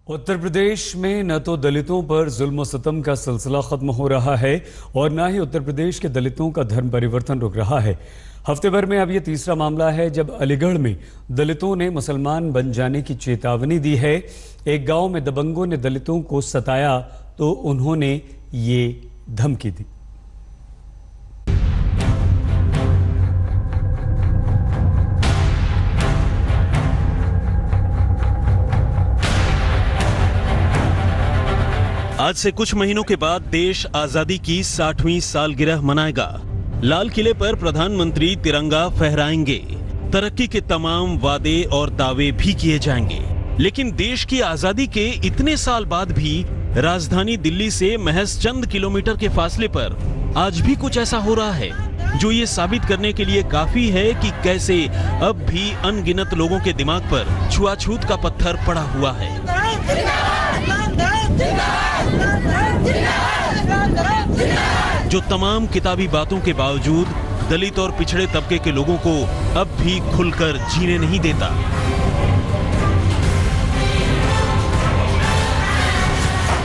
उत्तर प्रदेश में न तो दलितों पर जुल्म सितम का सिलसिला खत्म हो रहा है और न ही उत्तर प्रदेश के दलितों का धर्म परिवर्तन रुक रहा है। हफ्ते भर में अब यह तीसरा मामला है जब अलीगढ़ में दलितों ने मुसलमान बन जाने की चेतावनी दी है। एक गांव में दबंगों ने दलितों को सताया तो उन्होंने ये धमकी दी। आज से कुछ महीनों के बाद देश आजादी की 60वीं सालगिरह मनाएगा। लाल किले पर प्रधानमंत्री तिरंगा फहराएंगे। तरक्की के तमाम वादे और दावे भी किए जाएंगे। लेकिन देश की आजादी के इतने साल बाद भी राजधानी दिल्ली से महज चंद किलोमीटर के फासले पर आज भी कुछ ऐसा हो रहा है जो ये साबित करने के लिए काफी है कि कैसे अब भी अनगिनत लोगों के दिमाग पर छुआछूत का पत्थर पड़ा हुआ है। जो तमाम किताबी बातों के बावजूद दलित और पिछड़े तबके के लोगों को अब भी खुलकर जीने नहीं देता।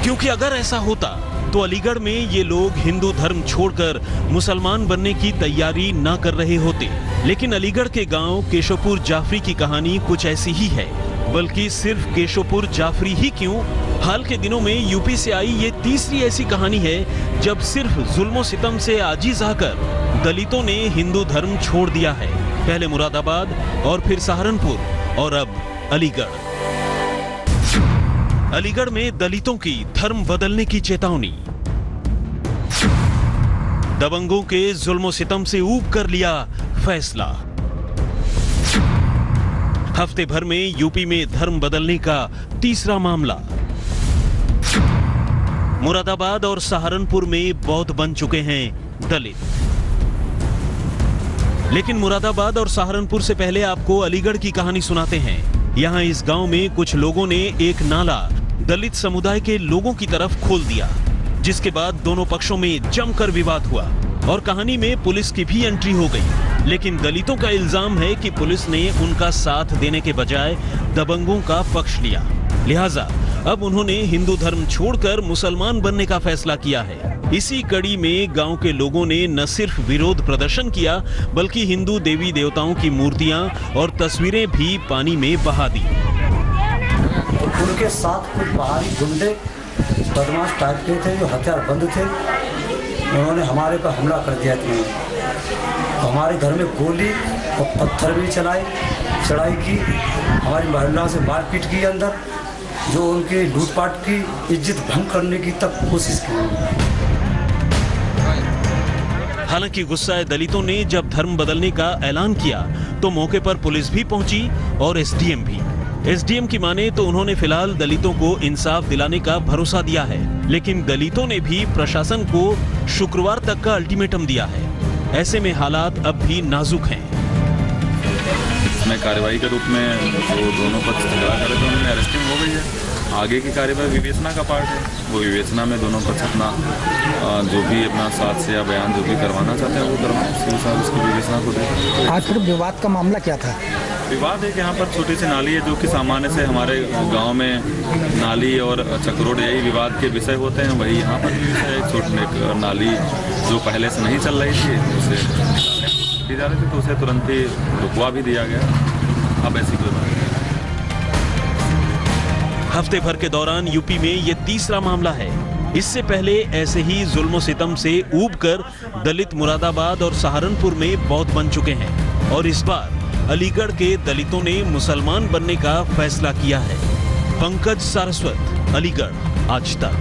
क्योंकि अगर ऐसा होता तो अलीगढ़ में ये लोग हिंदू धर्म छोड़कर मुसलमान बनने की तैयारी ना कर रहे होते। लेकिन अलीगढ़ के गांव केशोपुर जाफरी की कहानी कुछ ऐसी ही है। बल्कि सिर्फ केशोपुर जाफरी ही क्यों, हाल के दिनों में यूपी से आई ये तीसरी ऐसी कहानी है जब सिर्फ जुल्मो सितम से आजीज आकर दलितों ने हिंदू धर्म छोड़ दिया है। पहले मुरादाबाद और फिर सहारनपुर और अब अलीगढ़। अलीगढ़ में दलितों की धर्म बदलने की चेतावनी। दबंगों के जुल्मो सितम से ऊब कर लिया फैसला। हफ्ते भर में यूपी में धर्म बदलने का तीसरा मामला। मुरादाबाद और सहारनपुर में बौद्ध बन चुके हैं दलित। लेकिन मुरादाबाद और सहारनपुर से पहले आपको अलीगढ़ की कहानी सुनाते हैं। यहां इस गांव में कुछ लोगों ने एक नाला दलित समुदाय के लोगों की तरफ खोल दिया, जिसके बाद दोनों पक्षों में जमकर विवाद हुआ और कहानी में पुलिस की भी एंट्री हो गई। लेकिन दलितों का इल्जाम है कि पुलिस ने उनका साथ देने के बजाय दबंगों का पक्ष लिया। लिहाजा अब उन्होंने हिंदू धर्म छोड़कर मुसलमान बनने का फैसला किया है। इसी कड़ी में गांव के लोगों ने न सिर्फ विरोध प्रदर्शन किया बल्कि हिंदू देवी देवताओं की मूर्तियां और तस्वीरें भी पानी में बहा दी। उनके साथ कुछ बाहरी गुंडे बदमाश टाइप के थे जो हथियारबंद थे। उन्होंने हमारे पर हमला कर दिया था। हमारे घर में गोली और पत्थर भी चढ़ाई की। हमारी महिलाओं से मारपीट की अंदर, जो उनके लूटपाट की इज्जत भंग करने की तक कोशिश की। हालांकि गुस्साए दलितों ने जब धर्म बदलने का ऐलान किया तो मौके पर पुलिस भी पहुंची और एसडीएम भी। एसडीएम की माने तो उन्होंने फिलहाल दलितों को इंसाफ दिलाने का भरोसा दिया है। लेकिन दलितों ने भी प्रशासन को शुक्रवार तक का अल्टीमेटम दिया है। ऐसे में हालात अब भी नाजुक हैं। इसमें कार्रवाई के रूप में जो दोनों पक्ष झगड़ा कर रहे थे उनमें अरेस्टिंग हो गई है। आगे की कार्रवाई विवेचना का पार्ट है। वो विवेचना में दोनों पक्ष अपना जो भी अपना साक्ष्य या बयान जो भी करवाना चाहते हैं वो करवाएं। उसकी विवेचना को देखें। आज फिर विवाद का मामला क्या था? विवाद है कि यहाँ पर छोटी सी नाली है जो कि सामान्य से हमारे गांव में नाली और चक्रोड यही विवाद के विषय होते हैं। वही यहाँ पर भी विषय है। छोटी नाली जो पहले से नहीं चल रही थी उसे दी जा रही थी तो उसे तुरंत ही रुकवा भी दिया गया। अब ऐसी कोई बात नहीं। हफ्ते भर के दौरान यूपी में ये तीसरा मामला है। इससे पहले ऐसे ही जुल्मो सितम से ऊब कर दलित मुरादाबाद और सहारनपुर में बौद्ध बन चुके हैं और इस बार अलीगढ़ के दलितों ने मुसलमान बनने का फैसला किया है। पंकज सारस्वत, अलीगढ़, आज तक।